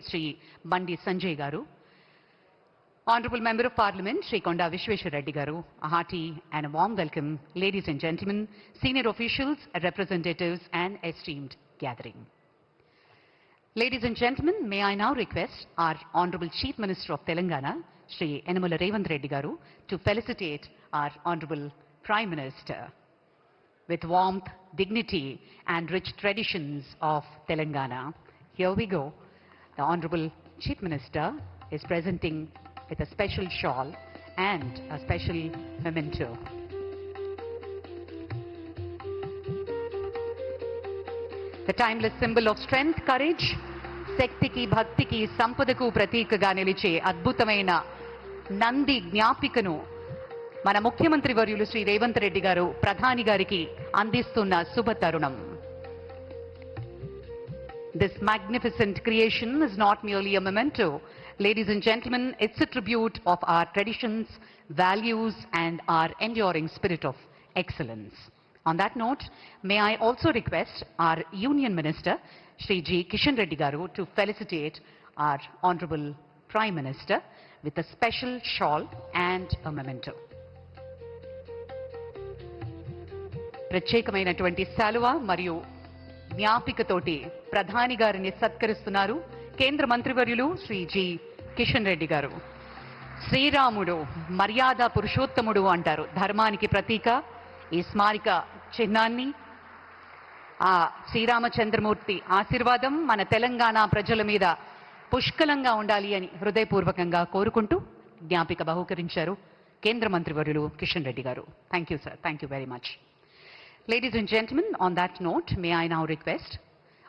Sri Bandi Sanjay Garu, Honorable Member of Parliament Sri Konda Vishweshwar Reddy Garu, a hearty and a warm welcome, ladies and gentlemen, senior officials, representatives and esteemed gathering. Ladies and gentlemen, may I now request our Honorable Chief Minister of Telangana, Sri Yanamola Revant Reddy Garu, to felicitate our Honorable Prime Minister with warmth, dignity and rich traditions of Telangana. Here we go. The Honorable Chief Minister is presenting with a special shawl and a special memento. The timeless symbol of strength, courage, శక్తికి భక్తికి సంపదకు ప్రతీకగా నిలిచే అద్భుతమైన నంది జ్ఞాపికను మన ముఖ్యమంత్రి వర్యులు శ్రీ రేవంత్ రెడ్డి గారు ప్రధాని గారికి అందిస్తున్న శుభ తరుణం. This magnificent creation is not merely a memento. Ladies and gentlemen, it's a tribute of our traditions, values and our enduring spirit of excellence. On that note, may I also request our Union Minister, Shri G. Kishan Reddy Garu, to felicitate our Honorable Prime Minister with a special shawl and a memento. ప్రత్యేకమైనటువంటి శాలువా మరియు జ్ఞాపికతోటి ప్రధాని గారిని సత్కరిస్తున్నారు కేంద్ర మంత్రివర్యులు Shri G Kishan Reddy గారు. శ్రీరాముడు మర్యాద పురుషోత్తముడు అంటారు. ధర్మానికి ప్రతీక ఈ స్మారక చిహ్నాన్ని ఆ శ్రీరామచంద్రమూర్తి ఆశీర్వాదం మన తెలంగాణ ప్రజల మీద పుష్కలంగా ఉండాలి అని హృదయపూర్వకంగా కోరుకుంటూ జ్ఞాపిక బహూకరించారు కేంద్ర మంత్రివర్యులు కిషన్ రెడ్డి గారు. Thank you sir. Thank you very much. Ladies and gentlemen, on that note, may I now request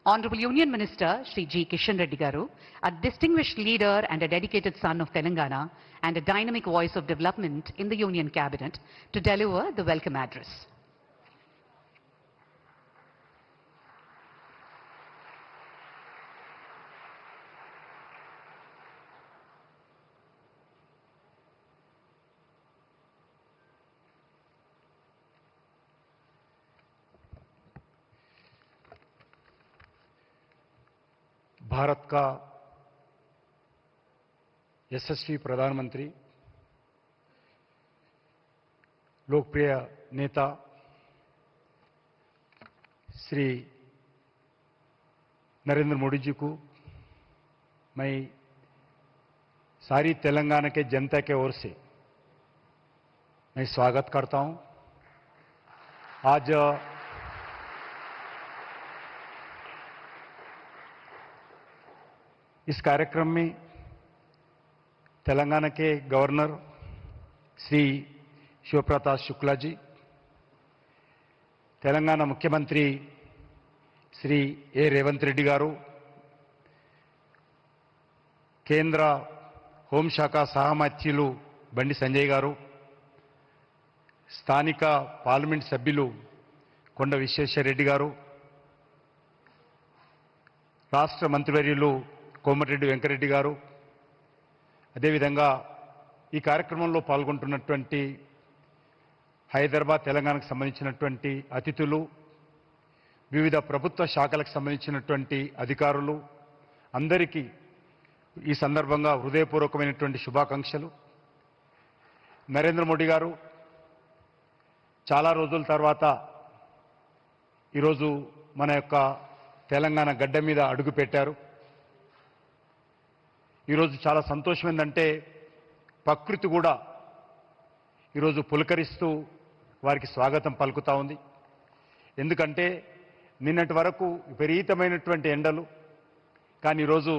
Honorable Union Minister Shri G. Kishan Reddy Garu, a distinguished leader and a dedicated son of Telangana and a dynamic voice of development in the Union Cabinet, to deliver the welcome address. Bharat का यशस्वी प्रधानमंत्री, लोकप्रिय नेता श्री नरेंद्र मोदी जी को मैं सारी तेलंगाना के जनता के ओर से मैं स्वागत करता हूं. आज इस कार्यक्रम में तेलंगाना के गवर्नर श्री शिवप्रताप शुक्ला जी, तेलंगाना मुख्यमंत्री श्री ए रेवंत रेड्डी गारू, केंद्र होमशाख सहमंत्रुलु बंडी संजय गारू, स्थानिक पार्लमेंट सभ्युलु కొండ విశ్వేశ్వర రెడ్డి గారు, రాష్ట్ర మంత్రివర్యులు కోమటిరెడ్డి వెంకరెడ్డి గారు, అదేవిధంగా ఈ కార్యక్రమంలో పాల్గొంటున్నటువంటి హైదరాబాద్ తెలంగాణకు సంబంధించినటువంటి అతిథులు, వివిధ ప్రభుత్వ శాఖలకు సంబంధించినటువంటి అధికారులు అందరికీ ఈ సందర్భంగా హృదయపూర్వకమైనటువంటి శుభాకాంక్షలు. నరేంద్ర మోడీ గారు చాలా రోజుల తర్వాత ఈరోజు మన యొక్క తెలంగాణ గడ్డ మీద అడుగు పెట్టారు. ఈరోజు చాలా సంతోషం ఏంటంటే ప్రకృతి కూడా ఈరోజు పులకరిస్తూ వారికి స్వాగతం పలుకుతా ఉంది. ఎందుకంటే నిన్నటి వరకు విపరీతమైనటువంటి ఎండలు, కానీ ఈరోజు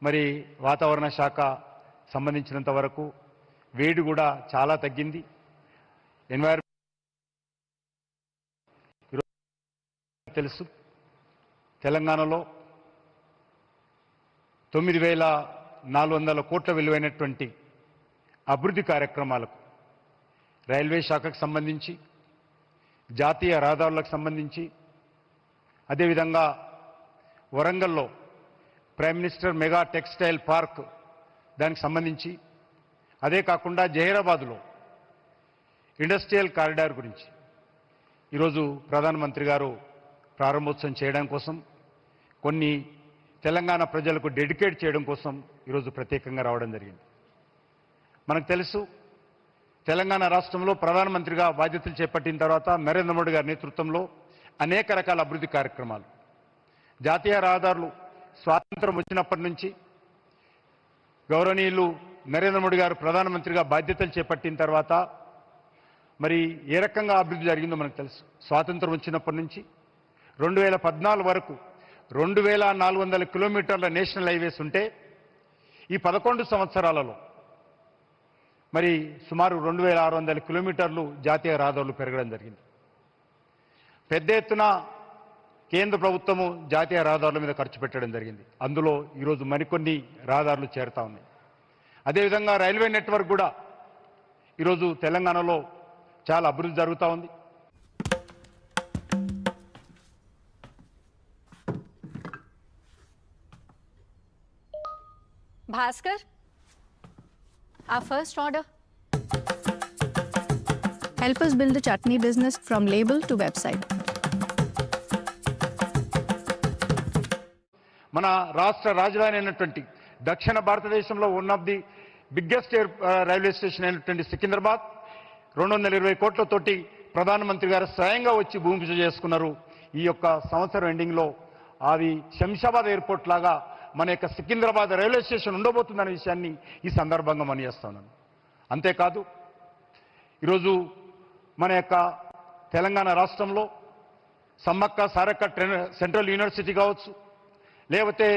మరి వాతావరణ శాఖ సంబంధించినంత వరకు వేడి కూడా చాలా తగ్గింది. ఎన్వైరన్మెంట్ తెలుసు, తెలంగాణలో 9,400 కోట్ల విలువైనటువంటి అభివృద్ధి కార్యక్రమాలకు రైల్వే శాఖకు సంబంధించి, జాతీయ రహదారులకు సంబంధించి, అదేవిధంగా వరంగల్లో prime minister mega textile park దానికి సంబంధించి, అదే కాకుండా జహీరాబాద్లో ఇండస్ట్రియల్ కారిడార్ గురించి ఈరోజు ప్రధానమంత్రి గారు ప్రారంభోత్సవం చేయడం కోసం కొన్ని తెలంగాణ ప్రజలకు డెడికేట్ చేయడం కోసం ఈరోజు ప్రత్యేకంగా రావడం జరిగింది. మనకు తెలుసు, తెలంగాణ రాష్ట్రంలో ప్రధానమంత్రిగా బాధ్యతలు చేపట్టిన తర్వాత నరేంద్ర మోడీ గారి నేతృత్వంలో అనేక రకాల అభివృద్ధి కార్యక్రమాలు, జాతీయ రహదారులు స్వాతంత్రం వచ్చినప్పటి నుంచి గౌరవనీయులు నరేంద్ర మోడీ గారు ప్రధానమంత్రిగా బాధ్యతలు చేపట్టిన తర్వాత మరి ఏ రకంగా అభివృద్ధి జరిగిందో మనకు తెలుసు. స్వాతంత్రం వచ్చినప్పటి నుంచి 2014 వరకు 2400 కిలోమీటర్ల నేషనల్ హైవేస్ ఉంటే ఈ 11 సంవత్సరాలలో మరి సుమారు 2600 కిలోమీటర్లు జాతీయ రహదారులు పెరగడం జరిగింది. పెద్ద ఎత్తున కేంద్ర ప్రభుత్వము జాతీయ రహదారుల మీద ఖర్చు పెట్టడం జరిగింది. అందులో ఈరోజు మరికొన్ని రహదారులు చేరుతా ఉన్నాయి. అదేవిధంగా రైల్వే నెట్వర్క్ కూడా ఈరోజు తెలంగాణలో చాలా అభివృద్ధి జరుగుతూ ఉంది. Bhaskar, our first order. Help us build a chutney business from label to website. మన రాష్ట్ర రాజధాని అయినటువంటి దక్షిణ భారతదేశంలో one of the biggest railway station అయినటువంటి సికింద్రాబాద్ 220 కోట్లతోటి ప్రధానమంత్రి గారు స్వయంగా వచ్చి భూమి పూజ చేసుకున్నారు. ఈ యొక్క సంవత్సరం ఎండింగ్లో అది శంషాబాద్ ఎయిర్పోర్ట్ లాగా మన యొక్క సికింద్రాబాద్ రైల్వే స్టేషన్ ఉండబోతుందనే విషయాన్ని ఈ సందర్భంగా మనయేస్తున్నాను. అంతేకాదు, ఈరోజు మన యొక్క తెలంగాణ రాష్ట్రంలో సమ్మక్క సారక్క సెంట్రల్ యూనివర్సిటీ కావచ్చు, లేకపోతే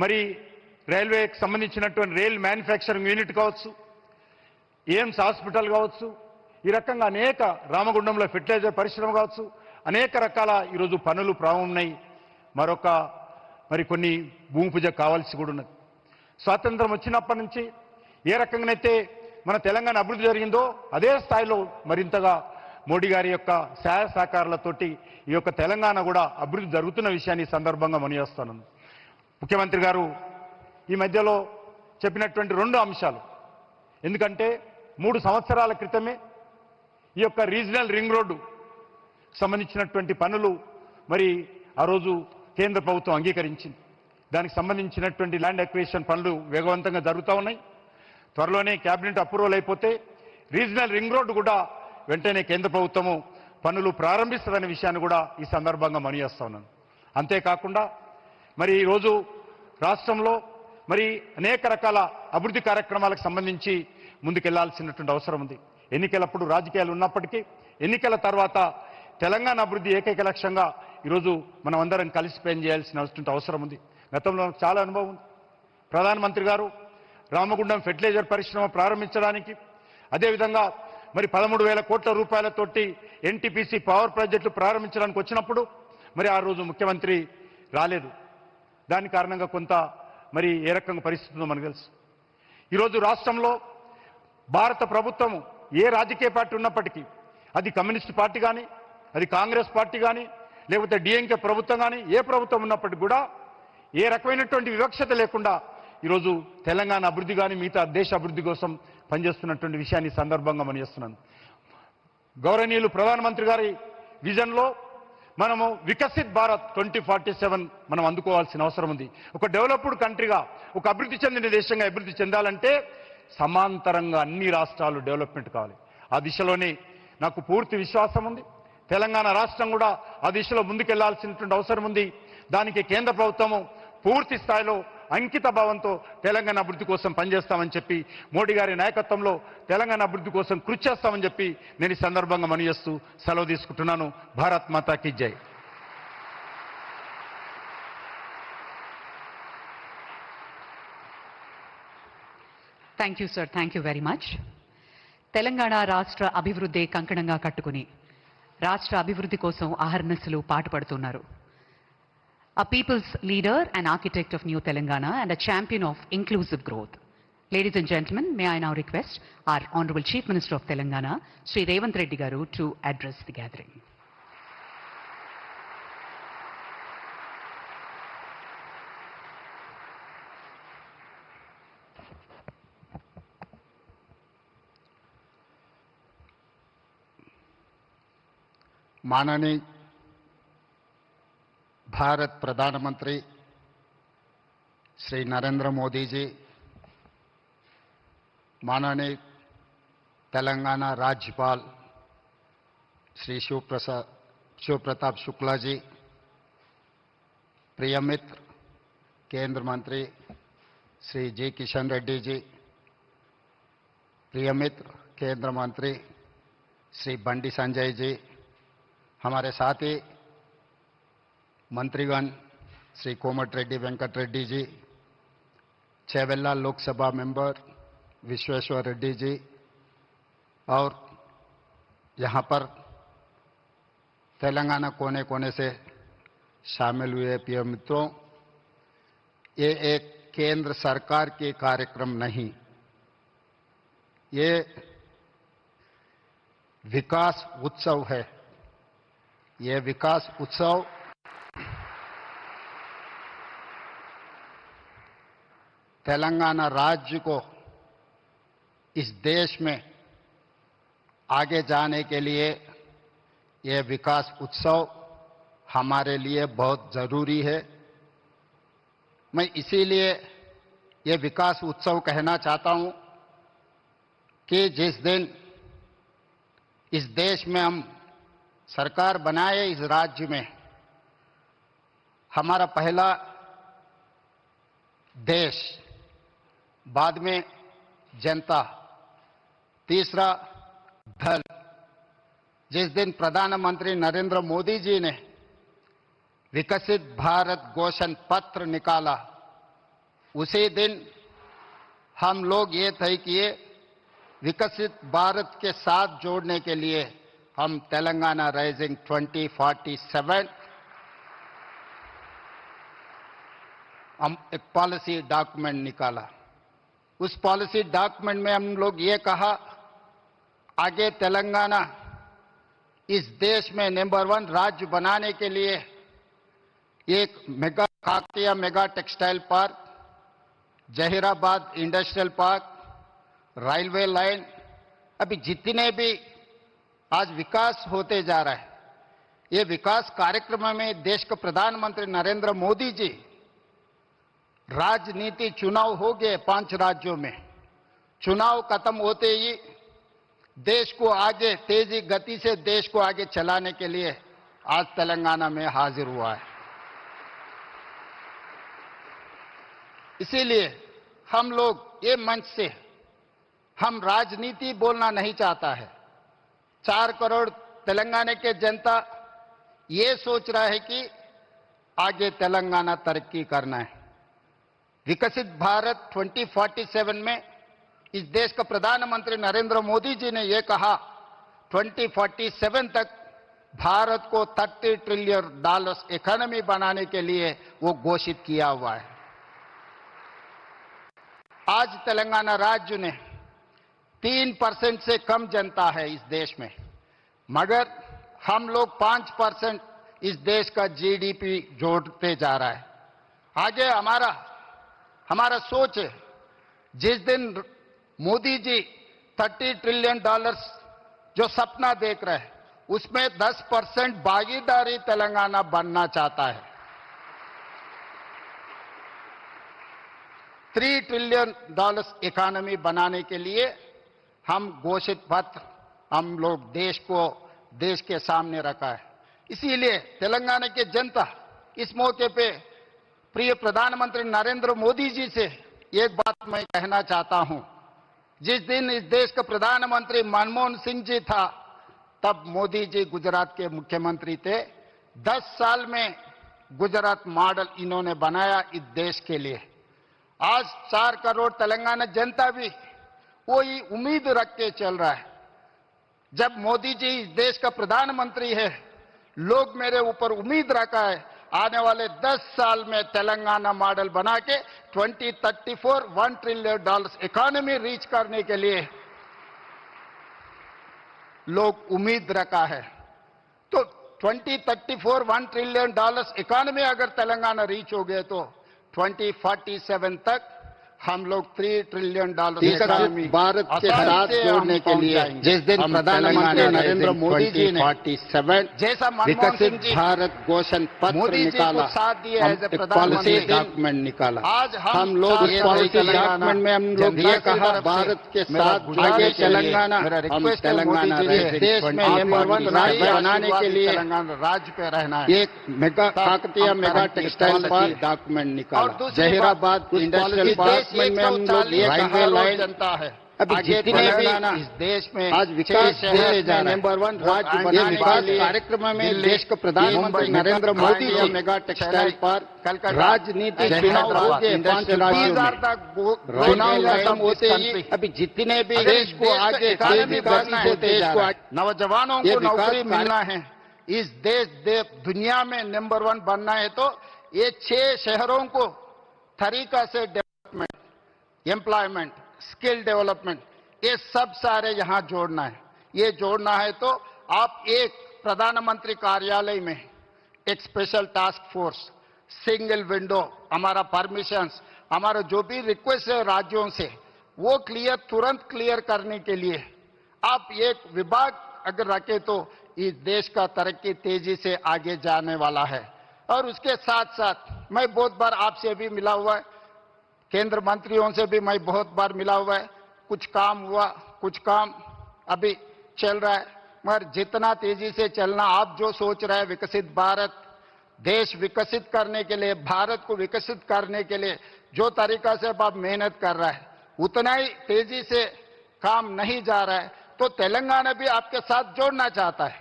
మరి రైల్వేకి సంబంధించినటువంటి రైల్ మ్యానుఫ్యాక్చరింగ్ యూనిట్ కావచ్చు, ఎయిమ్స్ హాస్పిటల్ కావచ్చు, ఈ రకంగా అనేక రామగుండంలో ఫెర్టిలైజర్ పరిశ్రమ కావచ్చు, అనేక రకాల ఈరోజు పనులు ప్రారంభమై మరి కొన్ని భూమి పూజ కావాల్సి కూడా ఉన్నది. స్వాతంత్రం వచ్చినప్పటి నుంచి ఏ రకంగానైతే మన తెలంగాణ అభివృద్ధి జరిగిందో అదే స్థాయిలో మరింతగా మోడీ గారి యొక్క సహాయ సహకారాలతోటి ఈ యొక్క తెలంగాణ కూడా అభివృద్ధి జరుగుతున్న విషయాన్ని సందర్భంగా మనయేస్తున్నాను. ముఖ్యమంత్రి గారు ఈ మధ్యలో చెప్పినటువంటి 2 అంశాలు, ఎందుకంటే 3 సంవత్సరాల క్రితమే ఈ యొక్క రీజనల్ రింగ్ రోడ్డు సంబంధించినటువంటి పనులు మరి ఆ రోజు కేంద్ర ప్రభుత్వం అంగీకరించింది. దానికి సంబంధించినటువంటి ల్యాండ్ అక్విజిషన్ పనులు వేగవంతంగా జరుగుతూ ఉన్నాయి. త్వరలోనే కేబినెట్ అప్రూవల్ అయిపోతే రీజనల్ రింగ్ రోడ్డు కూడా వెంటనే కేంద్ర ప్రభుత్వము పనులు ప్రారంభిస్తుందనే విషయాన్ని కూడా ఈ సందర్భంగా మనయేస్తా ఉన్నాను. అంతేకాకుండా మరి ఈరోజు రాష్ట్రంలో మరి అనేక రకాల అభివృద్ధి కార్యక్రమాలకు సంబంధించి ముందుకెళ్లాల్సినటువంటి అవసరం ఉంది. ఎన్నికలప్పుడు రాజకీయాలు ఉన్నప్పటికీ ఎన్నికల తర్వాత తెలంగాణ అభివృద్ధి ఏకైక లక్ష్యంగా ఈరోజు మనం అందరం కలిసి పనిచేయాల్సినటువంటి అవసరం ఉంది. గతంలో చాలా అనుభవం ఉంది. ప్రధానమంత్రి గారు రామగుండం ఫెర్టిలైజర్ పరిశ్రమ ప్రారంభించడానికి, అదేవిధంగా మరి 13,000 కోట్ల రూపాయలతోటి ఎన్టీపీసీ పవర్ ప్రాజెక్టులు ప్రారంభించడానికి వచ్చినప్పుడు మరి ఆ రోజు ముఖ్యమంత్రి రాలేదు. దాని కారణంగా కొంత మరి ఏ రకంగా పరిస్థితి ఉందో మనకు తెలుసు. ఈరోజు రాష్ట్రంలో భారత ప్రభుత్వము ఏ రాజకీయ పార్టీ ఉన్నప్పటికీ, అది కమ్యూనిస్ట్ పార్టీ కానీ, అది కాంగ్రెస్ పార్టీ కానీ, లేకపోతే డిఎంకే ప్రభుత్వం కానీ, ఏ ప్రభుత్వం ఉన్నప్పటికీ కూడా ఏ రకమైనటువంటి వివక్షత లేకుండా ఈరోజు తెలంగాణ అభివృద్ధి కానీ మిగతా దేశ అభివృద్ధి కోసం పనిచేస్తున్నటువంటి విషయాన్ని సందర్భంగా మనయేస్తున్నాను. గౌరవనీయులు ప్రధానమంత్రి గారి విజన్లో మనము వికసిత్ భారత్ 2047 మనం అందుకోవాల్సిన అవసరం ఉంది. ఒక డెవలప్డ్ కంట్రీగా, ఒక అభివృద్ధి చెందిన దేశంగా అభివృద్ధి చెందాలంటే సమాంతరంగా అన్ని రాష్ట్రాలు డెవలప్మెంట్ కావాలి. ఆ దిశలోనే నాకు పూర్తి విశ్వాసం ఉంది. తెలంగాణ రాష్ట్రం కూడా ఆ దిశలో ముందుకెళ్లాల్సినటువంటి అవసరం ఉంది. దానికి కేంద్ర ప్రభుత్వము పూర్తి స్థాయిలో అంకిత భావంతో తెలంగాణ అభివృద్ధి కోసం పనిచేస్తామని చెప్పి, మోడీ గారి నాయకత్వంలో తెలంగాణ అభివృద్ధి కోసం కృషి చేస్తామని చెప్పి నేను ఈ సందర్భంగా మనయేస్తూ సెలవు తీసుకుంటున్నాను. భారత్ మాతా కీ జై. Thank you sir, thank you very much. Telangana రాష్ట్ర అభివృద్ధి కంకణంగా కట్టుకుని రాష్ట్ర అభివృద్ధి కోసం అహర్నిశలు పాటుపడుతున్నారు. A people's leader, an architect of New Telangana and a champion of inclusive growth. Ladies and gentlemen, may I now request our Honorable Chief Minister of Telangana, Sri Revanth Reddy Garu, to address the gathering. माननीय भारत प्रधानमंत्री श्री नरेंद्र मोदी जी, माननीय तेलंगाना राज्यपाल श्री शिव प्रताप शुक्ला जी, प्रिय मित्र केंद्र मंत्री श्री जी किशन रेड्डी जी, प्रिय मित्र केंद्र मंत्री श्री बंडी संजय जी, हमारे साथी मंत्रीगण श्री कोमट रेड्डी वेंकट रेड्डी जी, चेवेल्ला लोकसभा मेंबर विश्वेश्वर रेड्डी जी, और यहाँ पर तेलंगाना कोने कोने से शामिल हुए प्रिय मित्रों, ये एक केंद्र सरकार के कार्यक्रम नहीं, ये विकास उत्सव है। ये विकास उत्सव तेलंगाना राज्य को इस देश में आगे जाने के लिए, यह विकास उत्सव हमारे लिए बहुत जरूरी है। मैं इसीलिए ये विकास उत्सव कहना चाहता हूं कि जिस दिन इस देश में हम सरकार बनाए, इस राज्य में हमारा पहला देश, बाद में जनता, तीसरा दल, जिस दिन प्रधानमंत्री नरेंद्र मोदी जी ने विकसित भारत घोषण पत्र निकाला, उसी दिन हम लोग ये तय किए, विकसित भारत के साथ जोड़ने के लिए हम तेलंगाना राइजिंग 2047 हम एक पॉलिसी डॉक्यूमेंट निकाला। उस पॉलिसी डॉक्यूमेंट में हम लोग ये कहा, आगे तेलंगाना इस देश में नंबर 1 राज्य बनाने के लिए एक mega Kakatiya mega textile park, Zaheerabad industrial park, railway line, अभी जितने भी आज विकास होते जा रहा है, ये विकास कार्यक्रम में देश के प्रधानमंत्री नरेंद्र मोदी जी, राजनीति चुनाव हो गए 5 राज्यों में, चुनाव खत्म होते ही देश को आगे तेजी गति से देश को आगे चलाने के लिए आज तेलंगाना में हाजिर हुआ है। इसीलिए हम लोग ये मंच से हम राजनीति बोलना नहीं चाहता है। 4 करोड़ तेलंगाना के जनता ये सोच रहा है कि आगे तेलंगाना तरक्की करना है। विकसित भारत 2047 में इस देश का प्रधानमंत्री नरेंद्र मोदी जी ने यह कहा, 2047 तक भारत को $30 ट्रिलियन इकोनॉमी बनाने के लिए वो घोषित किया हुआ है। आज तेलंगाना राज्य ने 3% से कम जनता है इस देश में, मगर हम लोग 5% इस देश का जीडीपी जोड़ते जा रहा है। आगे हमारा सोच है, जिस दिन मोदी जी $30 ट्रिलियन जो सपना देख रहे हैं, उसमें 10% भागीदारी तेलंगाना बनना चाहता है। $3 ट्रिलियन इकोनॉमी बनाने के लिए हम घोषित पत्र हम लोग देश के सामने रखा है। इसीलिए तेलंगाना के जनता इस मौके पे प्रिय प्रधानमंत्री नरेंद्र मोदी जी से एक बात मैं कहना चाहता हूं। जिस दिन इस देश का प्रधानमंत्री मनमोहन सिंह जी था, तब मोदी जी गुजरात के मुख्यमंत्री थे। 10 साल में गुजरात मॉडल इन्होंने बनाया इस देश के लिए। आज 4 करोड़ तेलंगाना जनता भी वही उम्मीद रख के चल रहा है। जब मोदी जी इस देश का प्रधानमंत्री है, लोग मेरे ऊपर उम्मीद रखा है, आने वाले 10 साल में तेलंगाना मॉडल बना के 2034 $1 ट्रिलियन इकोनॉमी रीच करने के लिए लोग उम्मीद रखा है। तो 2034 $1 ट्रिलियन इकोनॉमी अगर तेलंगाना रीच हो गए तो 2047 तक हम लोग $3 ट्रिलियन विकसित भारत के साथ जोड़ने के लिए जिस दिन प्रधानमंत्री नरेंद्र मोदी जी ने 47 जैसा मनमोहन सिंह विकसित जी भारत घोषण पत्र मोदी जी को निकाला, साथ दिए एज ए पॉलिसी प्रधानमंत्री डॉक्यूमेंट निकाला। आज हम लोग चाहते इस हैं पॉलिसी तेलंगाना डॉक्यूमेंट में हम लोग ये कहा भारत के साथ आगे तेलंगाना, हम तेलंगाना देश में नंबर 1 राज्य बनाने के लिए तेलंगाना राज्य पे रहना है। एक mega Kakatiya mega textile park document निकाला। जहीराबाद इंडस्ट्रियल पार्क में हम लोग ये रेलवे लाइन जनता है अभी जितने भी इस देश में आज विकास देश में नंबर 1 राज्य बनाने के लिए कार्यक्रम में देश के प्रधानमंत्री Narendra Modi ji mega textile park राजनीति चुनाव खत्म होते ही अभी जितने भी देश को आगे देश को नौजवानों को नौकरी मिलना है, इस दुनिया में नंबर 1 बनना है, तो ये 6 शहरों को तरीका से डेवलपमेंट, एम्प्लॉयमेंट, स्किल डेवलपमेंट, ये सब सारे यहां जोड़ना है। ये जोड़ना है तो आप एक प्रधानमंत्री कार्यालय में एक special task force, single window, हमारा परमिशंस, हमारा जो भी रिक्वेस्ट है राज्यों से, वो तुरंत क्लियर करने के लिए आप एक विभाग अगर रखे तो इस देश का तरक्की तेजी से आगे जाने वाला है। और उसके साथ साथ मैं बहुत बार आपसे भी मिला हुआ है, केंद्र मंत्रियों से भी मैं बहुत बार मिला हुआ है, कुछ काम हुआ, कुछ काम अभी चल रहा है, मगर जितना तेजी से चलना आप जो सोच रहे हैं विकसित भारत, देश विकसित करने के लिए, भारत को विकसित करने के लिए जो तरीका से अब आप मेहनत कर रहा है उतना ही तेजी से काम नहीं जा रहा है, तो तेलंगाना भी आपके साथ जोड़ना चाहता है।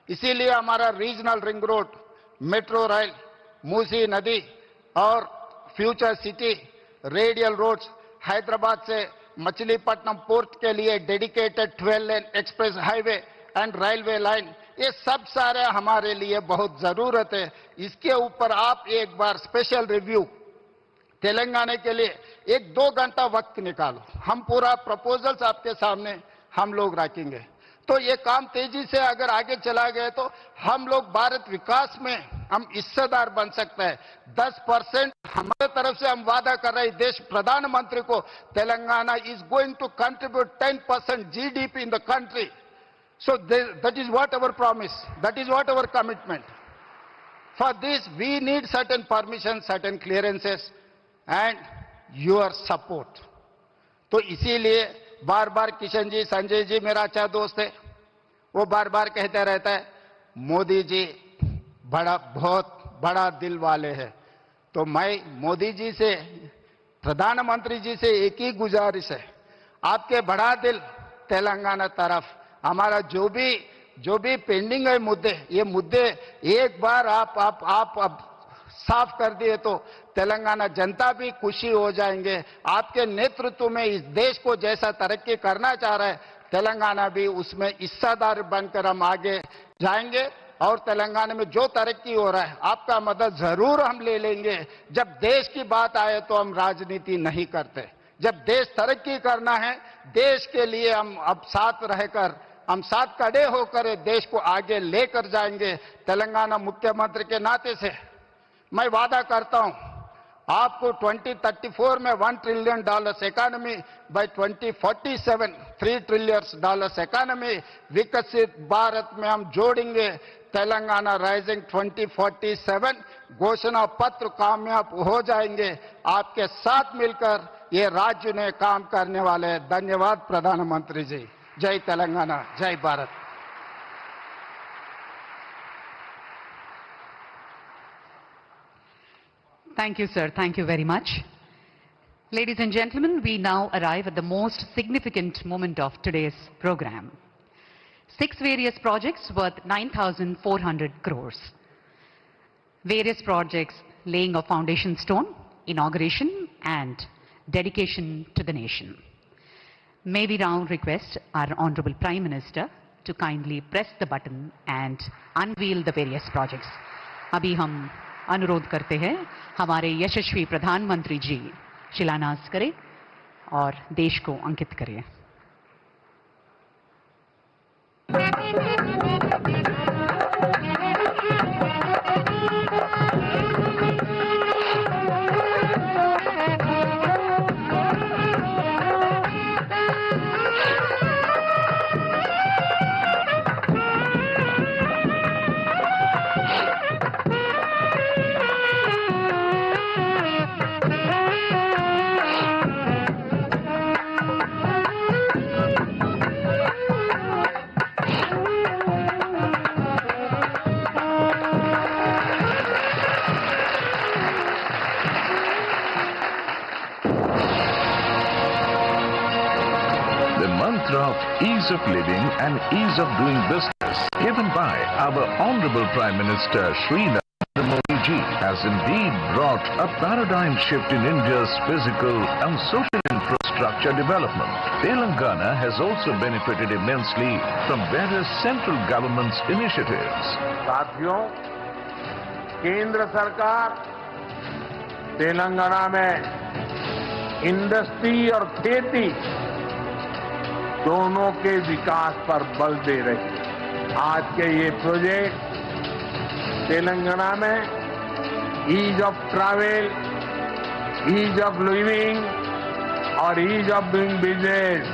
इसीलिए हमारा regional ring road, metro rail, Musi नदी और future city, radial roads, Hyderabad से मछलीपट्टनम पोर्ट के लिए dedicated 12 lane express highway and railway line, ये सब सारे हमारे लिए बहुत जरूरत है। इसके ऊपर आप एक बार स्पेशल रिव्यू तेलंगाना के लिए 1-2 घंटा वक्त निकालो, हम पूरा प्रपोजल्स आपके सामने हम लोग रखेंगे। तो ये काम तेजी से अगर आगे चला गया तो हम लोग भारत विकास में हम हिस्सेदार बन सकते हैं। 10% हमारे तरफ से हम वादा कर रहे हैं देश प्रधानमंत्री को, Telangana is going to contribute 10% GDP in the country. So that is what our promise, that is what our commitment. For this we need certain permissions, certain clearances and your support. तो इसीलिए बार बार किशन जी, संजय जी मेरा अच्छा दोस्त है, वो बार बार कहते रहता है मोदी जी बहुत बड़ा दिल वाले हैं। तो मैं मोदी जी से, प्रधानमंत्री जी से एक ही गुजारिश है, आपके बड़ा दिल तेलंगाना तरफ, हमारा जो भी पेंडिंग है मुद्दे, ये मुद्दे एक बार आप साफ कर दिए तो तेलंगाना जनता भी खुशी हो जाएंगे। आपके नेतृत्व में इस देश को जैसा तरक्की करना चाह रहा है, तेलंगाना भी उसमें हिस्सेदार बनकर हम आगे जाएंगे। और तेलंगाना में जो तरक्की हो रहा है आपका मदद जरूर हम ले लेंगे। जब देश की बात आए तो हम राजनीति नहीं करते, जब देश तरक्की करना है, देश के लिए हम अब साथ रहकर, हम साथ खड़े होकर देश को आगे लेकर जाएंगे। तेलंगाना मुख्यमंत्री के नाते से मैं वादा करता हूं आपको 2034 में $1 trillion economy, by 2047 $3 trillion economy, विकसित भारत में हम जोड़ेंगे। तेलंगाना राइजिंग 2047 घोषणा पत्र कामयाब हो जाएंगे। आपके साथ मिलकर ये राज्य ने काम करने वाले हैं। धन्यवाद प्रधानमंत्री जी। जय तेलंगाना, जय Bharat. Thank you, sir. Thank you very much. Ladies and gentlemen, we now arrive at the most significant moment of today's program. 6 various projects worth 9,400 crores. Various projects laying a foundation stone, inauguration and dedication to the nation. May we now request our Honorable Prime Minister to kindly press the button and unveil the various projects. अभी हम अनुरोध करते हैं हमारे यशस्वी प्रधानमंत्री जी शिलान्यास करें और देश को अंकित करें। charter of ease of living and ease of doing business given by our Honorable Prime Minister Shri Narendra Modi ji has indeed brought a paradigm shift in India's physical and social infrastructure development. Telangana has also benefited immensely from various central government's initiatives. साथियों, केंद्र सरकार तेलंगाना में industry और खेती दोनों के विकास पर बल दे रही है। आज के ये प्रोजेक्ट तेलंगाना में ease of travel, ease of living और ईज ऑफ डूइंग बिजनेस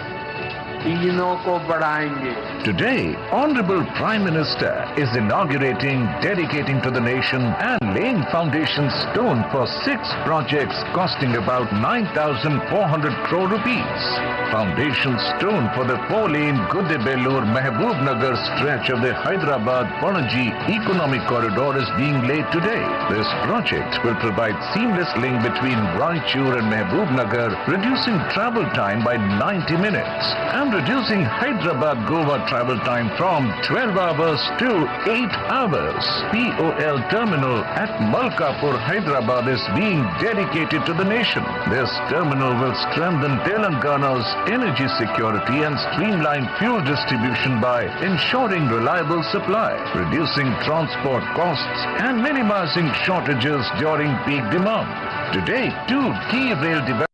तीनों को बढ़ाएंगे। Today, Honorable Prime Minister is inaugurating, dedicating to the nation and laying foundation stone for 6 projects costing about 9,400 crore rupees. Foundation stone for the 4-lane Guddebellur-Mehboob-Nagar stretch of the Hyderabad-Panaji Economic Corridor is being laid today. This project will provide seamless link between Raichur and Mehboob-Nagar, reducing travel time by 90 minutes and reducing Hyderabad-Goa travel time from 12 hours to 8 hours. POL terminal at Malkapur, Hyderabad is being dedicated to the nation. This terminal will strengthen Telangana's energy security and streamline fuel distribution by ensuring reliable supply, reducing transport costs and minimizing shortages during peak demand. Today, 2 key rail development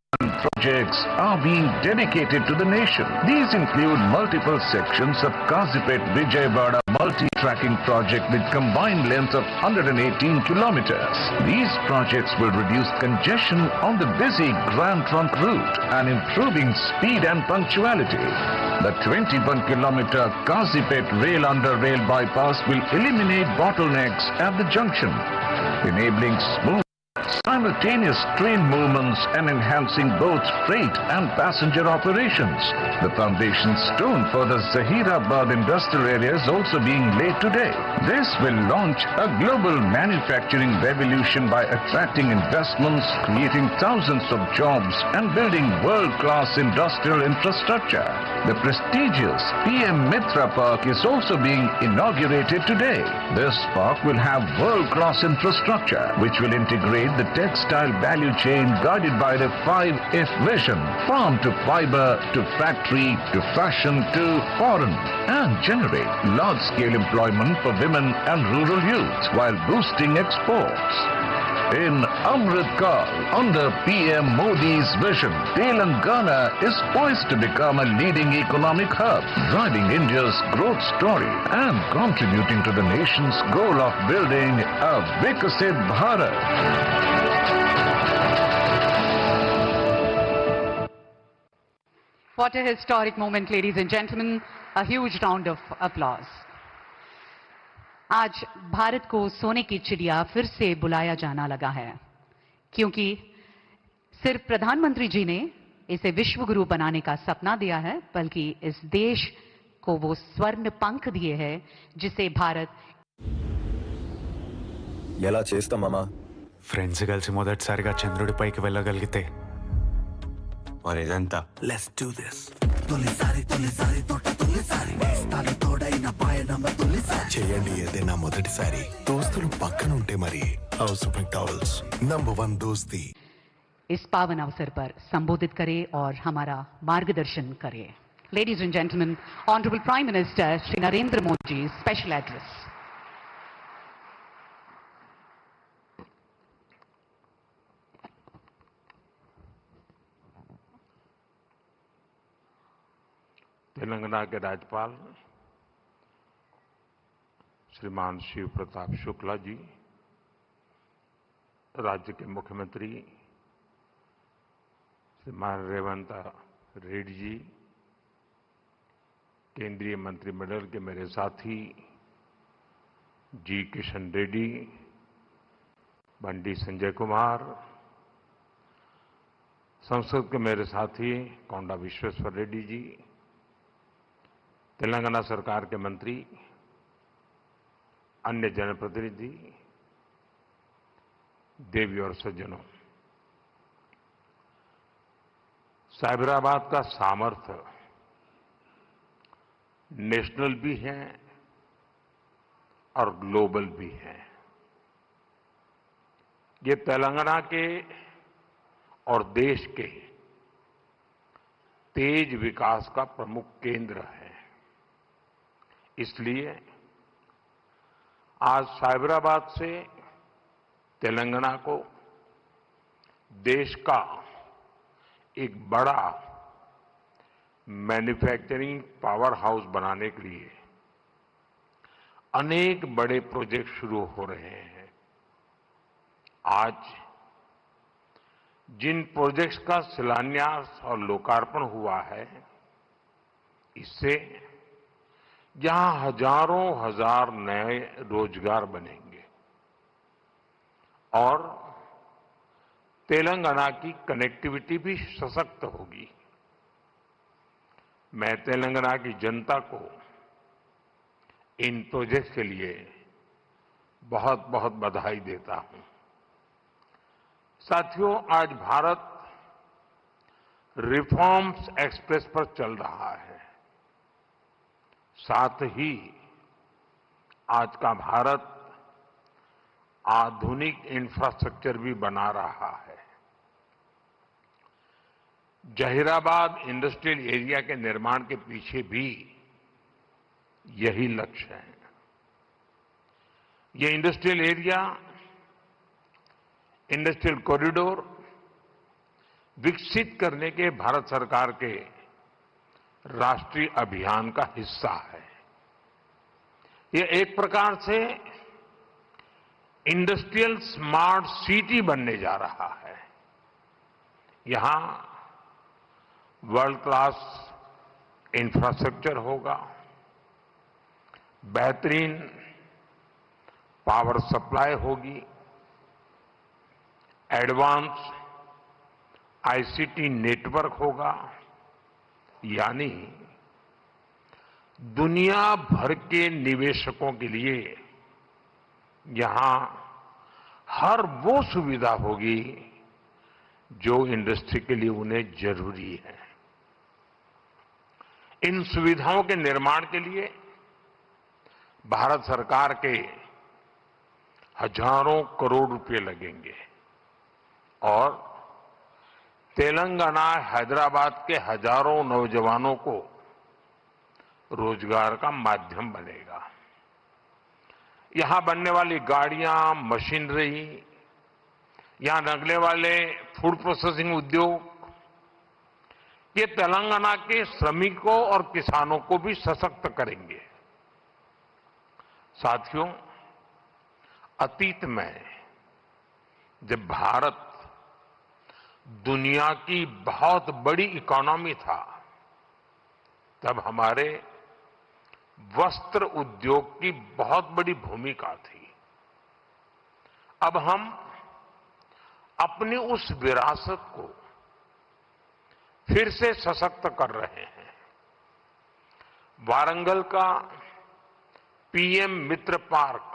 projects are being dedicated to the nation. These include multiple sections of Kazipet-Vijayawada multi-tracking project with combined length of 118 kilometers. These projects will reduce congestion on the busy Grand Trunk route and improving speed and punctuality. The 21-kilometer Kazipet rail under rail bypass will eliminate bottlenecks at the junction, enabling smooth simultaneous train movements and enhancing both freight and passenger operations. The foundation stone for the Zahirabad industrial area is also being laid today. This will launch a global manufacturing revolution by attracting investments, creating thousands of jobs and building world-class industrial infrastructure. The prestigious PM Mitra Park is also being inaugurated today. This park will have world-class infrastructure which will integrate the textile value chain guided by the 5F vision, farm to fiber to factory to fashion to foreign, and generate large-scale employment for women and rural youth while boosting exports. In Amrit Kaal, under PM Modi's vision, Telangana is poised to become a leading economic hub, driving India's growth story and contributing to the nation's goal of building a Vikasit Bharat. What a historic moment, ladies and gentlemen. A huge round of applause. आज भारत को सोने की चिड़िया फिर से बुलाया जाना लगा है, क्योंकि सिर्फ प्रधानमंत्री जी ने इसे विश्व गुरु बनाने का सपना दिया है, बल्कि इस देश को वो स्वर्ण पंख दिए हैं जिसे भारत ఎలా చేస్తాం మామా ఫ్రెండ్స్ కలిసి మొదటిసారిగా చంద్రుడిపైకి వెళ్ళగలిగితే మరి ఇదంతా లెట్స్ డు దిస్ తొలిసారి తొలిసారి నేస్తాలు తోడైన పయనమ తొలిసారి చేయండి ఏదైనా మొదటిసారి దోస్తులు పక్కన ఉంటే మరి హౌస్ ఆఫ్ టవల్స్ నంబర్ 1 दोस्ती इस पावन अवसर पर संबोधित करें और हमारा मार्गदर्शन करें. Ladies and gentlemen, Honorable Prime Minister Shri Narendra Modi special address. Telangana के राज्यपाल श्रीमान शिव प्रताप शुक्ला जी, राज्य के मुख्यमंत्री श्रीमान रेवंत रेड्डी जी, केंद्रीय मंत्रिमंडल के मेरे साथी जी किशन रेड्डी, बंडी संजय कुमार, संसद के मेरे साथी कोंडा विश्वेश्वर रेड्डी जी, तेलंगाना सरकार के मंत्री, अन्य जनप्रतिनिधि, देवी और सज्जनों, साइबराबाद का सामर्थ्य नेशनल भी हैं और ग्लोबल भी हैं। ये तेलंगाना के और देश के तेज विकास का प्रमुख केंद्र है। इसलिए आज साइबराबाद से तेलंगाना को देश का एक बड़ा मैन्युफैक्चरिंग पावर हाउस बनाने के लिए अनेक बड़े प्रोजेक्ट शुरू हो रहे हैं। आज जिन प्रोजेक्ट्स का शिलान्यास और लोकार्पण हुआ है, इससे यहां हजारों हजार नए रोजगार बनेंगे और तेलंगाना की कनेक्टिविटी भी सशक्त होगी। मैं तेलंगाना की जनता को इन प्रोजेक्ट्स के लिए बहुत बहुत बधाई देता हूं। साथियों, आज भारत रिफॉर्म्स एक्सप्रेस पर चल रहा है। साथ ही आज का भारत आधुनिक इंफ्रास्ट्रक्चर भी बना रहा है। जहीराबाद इंडस्ट्रियल एरिया के निर्माण के पीछे भी यही लक्ष्य है। ये इंडस्ट्रियल एरिया, इंडस्ट्रियल कॉरिडोर विकसित करने के भारत सरकार के राष्ट्रीय अभियान का हिस्सा है। ये एक प्रकार से इंडस्ट्रियल स्मार्ट सिटी बनने जा रहा है। यहां वर्ल्ड क्लास इंफ्रास्ट्रक्चर होगा, बेहतरीन पावर सप्लाई होगी, एडवांस आईसीटी नेटवर्क होगा, यानी दुनिया भर के निवेशकों के लिए यहां हर वो सुविधा होगी जो इंडस्ट्री के लिए उन्हें जरूरी है। इन सुविधाओं के निर्माण के लिए भारत सरकार के हजारों करोड़ रुपए लगेंगे और तेलंगाना, हैदराबाद के हजारों नौजवानों को रोजगार का माध्यम बनेगा। यहां बनने वाली गाड़ियां, मशीनरी, यहां लगने वाले फूड प्रोसेसिंग उद्योग, ये तेलंगाना के श्रमिकों और किसानों को भी सशक्त करेंगे। साथियों, अतीत में जब भारत दुनिया की बहुत बड़ी इकोनॉमी था, तब हमारे वस्त्र उद्योग की बहुत बड़ी भूमिका थी। अब हम अपनी उस विरासत को फिर से सशक्त कर रहे हैं। वारंगल का पीएम मित्र पार्क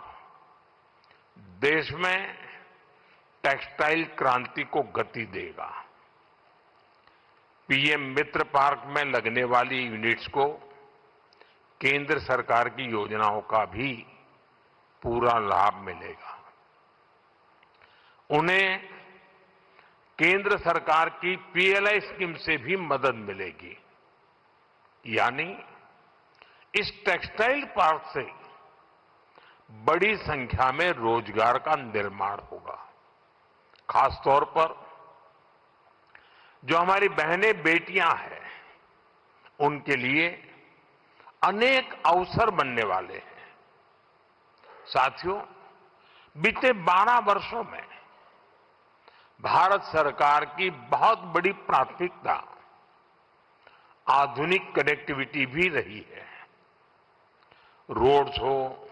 देश में टेक्सटाइल क्रांति को गति देगा। पीएम मित्र पार्क में लगने वाली यूनिट्स को केंद्र सरकार की योजनाओं का भी पूरा लाभ मिलेगा। उन्हें केंद्र सरकार की पीएलआई स्कीम से भी मदद मिलेगी, यानी इस टेक्सटाइल पार्क से बड़ी संख्या में रोजगार का निर्माण होगा। खासतौर पर जो हमारी बहनें बेटियां हैं, उनके लिए अनेक अवसर बनने वाले हैं। साथियों, बीते 12 वर्षों में भारत सरकार की बहुत बड़ी प्राथमिकता आधुनिक कनेक्टिविटी भी रही है। रोड्स हो।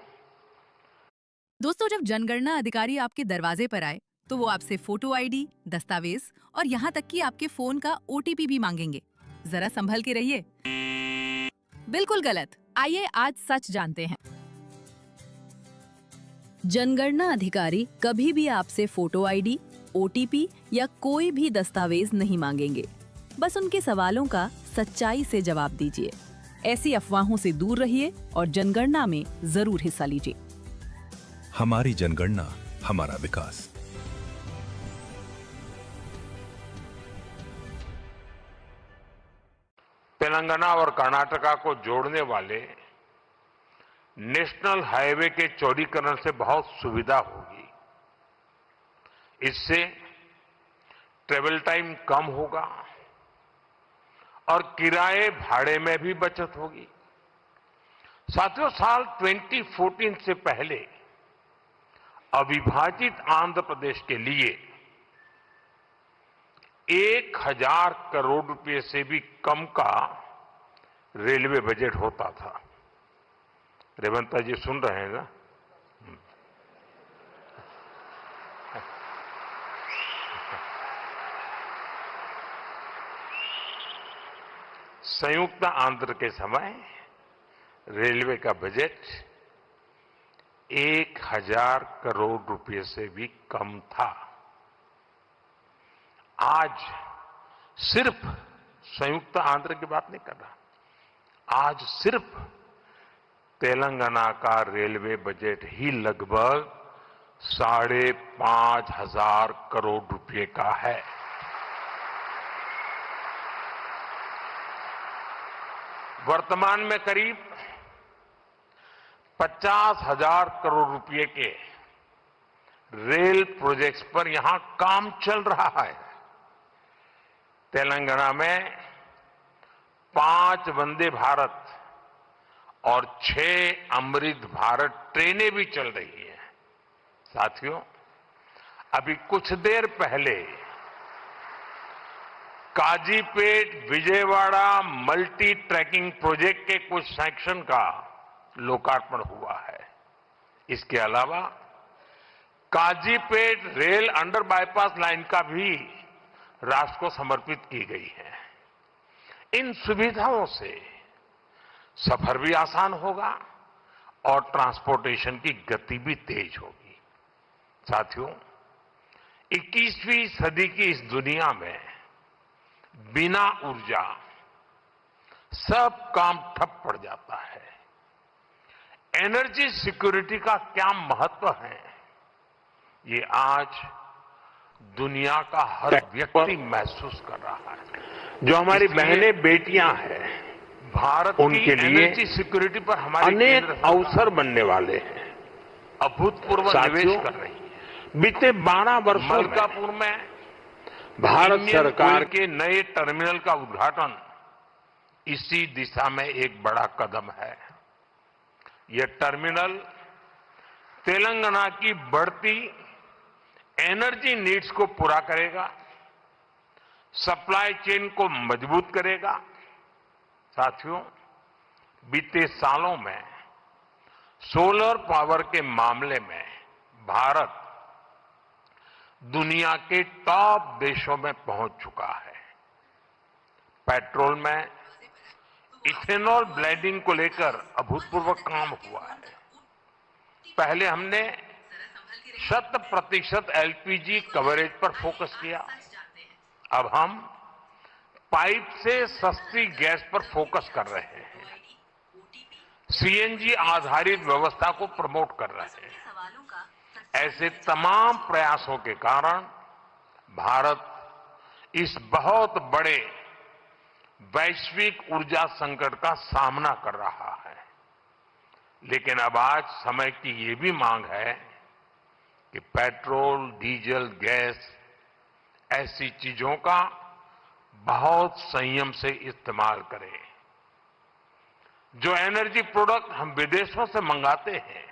दोस्तों, जब जनगणना अधिकारी आपके दरवाजे पर आए तो वो आपसे फोटो आईडी, दस्तावेज और यहाँ तक कि आपके फोन का ओटीपी भी मांगेंगे। जरा संभल के रहिए। बिल्कुल गलत। आइए आज सच जानते हैं। जनगणना अधिकारी कभी भी आपसे फोटो आईडी, ओटीपी या कोई भी दस्तावेज नहीं मांगेंगे। बस उनके सवालों का सच्चाई से जवाब दीजिए। ऐसी अफवाहों से दूर रहिए और जनगणना में जरूर हिस्सा लीजिए। हमारी जनगणना, हमारा विकास। तेलंगाना और कर्नाटका को जोड़ने वाले नेशनल हाईवे के चौड़ीकरण से बहुत सुविधा होगी। इससे ट्रेवल टाइम कम होगा और किराए भाड़े में भी बचत होगी। साथियों, साल 2014 से पहले अविभाजित आंध्र प्रदेश के लिए 1000 करोड़ रुपए से भी कम का रेलवे बजट होता था। रेवंता जी सुन रहे हैं ना? संयुक्त आंध्र के समय रेलवे का बजट 1000 करोड़ रुपए से भी कम था। आज सिर्फ संयुक्त आंध्र की बात नहीं कर रहा, आज सिर्फ तेलंगाना का रेलवे बजट ही लगभग 5,500 करोड़ रुपए का है। वर्तमान में करीब 50,000 करोड़ रुपए के रेल प्रोजेक्ट्स पर यहां काम चल रहा है। तेलंगाना में 5 वंदे भारत और 6 अमृत भारत ट्रेनें भी चल रही हैं। साथियों, अभी कुछ देर पहले Kazipet Vijayawada multi tracking project के कुछ सेक्शन का लोकार्पण हुआ है। इसके अलावा Kazipet rail under bypass line का भी राष्ट्र को समर्पित की गई है। इन सुविधाओं से सफर भी आसान होगा और ट्रांसपोर्टेशन की गति भी तेज होगी। साथियों, 21वीं सदी की इस दुनिया में बिना ऊर्जा सब काम ठप पड़ जाता है। एनर्जी सिक्योरिटी का क्या महत्व है, ये आज दुनिया का हर व्यक्ति महसूस कर रहा है। जो हमारी बहनें बेटियां हैं, भारत उनके लिए एनर्जी सिक्योरिटी पर हमारे अनेक अवसर बनने वाले हैं। अभूतपूर्व निवेश कर रही है। बीते 12 वर्षों मलकापुर में भारत सरकार के नए टर्मिनल का उद्घाटन इसी दिशा में एक बड़ा कदम है। यह टर्मिनल तेलंगाना की बढ़ती एनर्जी नीड्स को पूरा करेगा, सप्लाई चेन को मजबूत करेगा। साथियों, बीते सालों में सोलर पावर के मामले में भारत दुनिया के टॉप देशों में पहुंच चुका है। पेट्रोल में इथेनॉल ब्लेंडिंग को लेकर अभूतपूर्व काम हुआ है। पहले हमने 100% एलपीजी कवरेज पर फोकस किया, अब हम पाइप से सस्ती गैस पर फोकस कर रहे हैं। सीएनजी आधारित व्यवस्था को प्रमोट कर रहे हैं। ऐसे तमाम प्रयासों के कारण भारत इस बहुत बड़े वैश्विक ऊर्जा संकट का सामना कर रहा है। लेकिन अब आज समय की ये भी मांग है कि पेट्रोल, डीजल, गैस ऐसी चीजों का बहुत संयम से इस्तेमाल करें। जो एनर्जी प्रोडक्ट हम विदेशों से मंगाते हैं,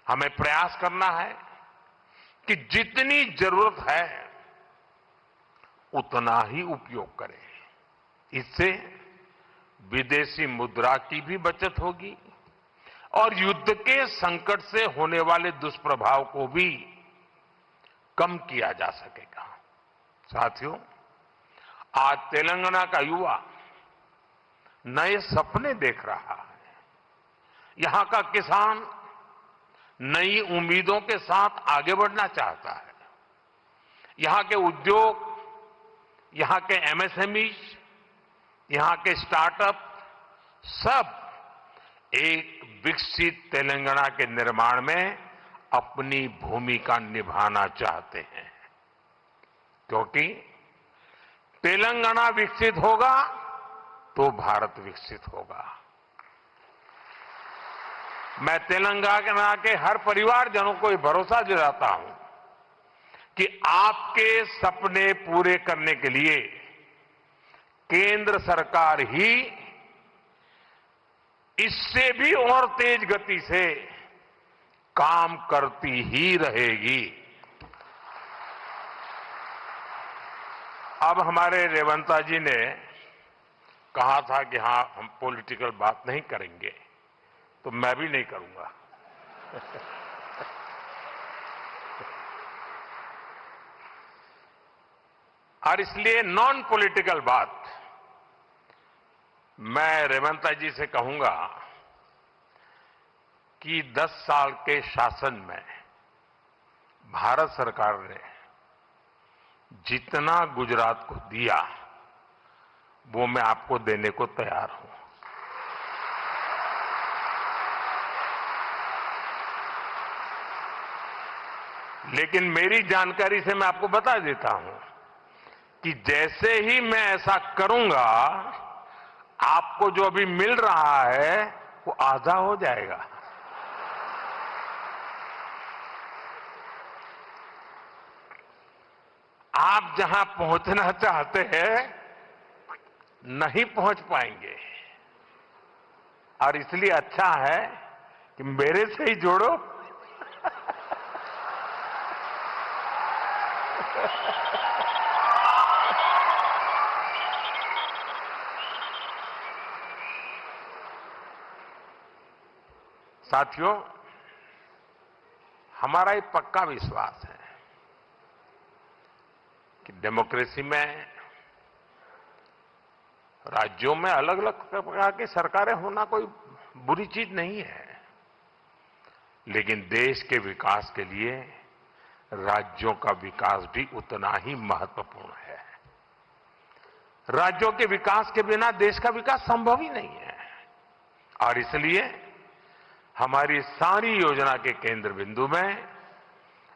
हमें प्रयास करना है कि जितनी जरूरत है उतना ही उपयोग करें। इससे विदेशी मुद्रा की भी बचत होगी और युद्ध के संकट से होने वाले दुष्प्रभाव को भी कम किया जा सकेगा। साथियों, आज तेलंगाना का युवा नए सपने देख रहा है। यहां का किसान नई उम्मीदों के साथ आगे बढ़ना चाहता है। यहां के उद्योग, यहां के एमएसएमई, यहां के स्टार्टअप सब एक विकसित तेलंगाना के निर्माण में अपनी भूमिका निभाना चाहते हैं, क्योंकि तेलंगाना विकसित होगा तो भारत विकसित होगा। मैं तेलंगाना के हर परिवारजनों को ये भरोसा दिलाता हूं कि आपके सपने पूरे करने के लिए केंद्र सरकार ही इससे भी और तेज गति से काम करती ही रहेगी। अब हमारे रेवंता जी ने कहा था कि हां हम पॉलिटिकल बात नहीं करेंगे, तो मैं भी नहीं करूंगा। और इसलिए नॉन पॉलिटिकल बात मैं रेवंता जी से कहूंगा कि 10 साल के शासन में भारत सरकार ने जितना गुजरात को दिया वो मैं आपको देने को तैयार हूं। लेकिन मेरी जानकारी से मैं आपको बता देता हूं कि जैसे ही मैं ऐसा करूंगा, आपको जो अभी मिल रहा है वो आधा हो जाएगा। आप जहां पहुंचना चाहते हैं नहीं पहुंच पाएंगे, और इसलिए अच्छा है कि मेरे से ही जोड़ो। साथियों, हमारा एक पक्का विश्वास है कि डेमोक्रेसी में राज्यों में अलग अलग प्रकार की सरकारें होना कोई बुरी चीज नहीं है, लेकिन देश के विकास के लिए राज्यों का विकास भी उतना ही महत्वपूर्ण है। राज्यों के विकास के बिना देश का विकास संभव ही नहीं है, और इसलिए हमारी सारी योजना के केंद्र बिंदु में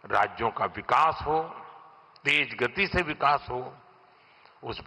राज्यों का विकास हो, तेज गति से विकास हो, उस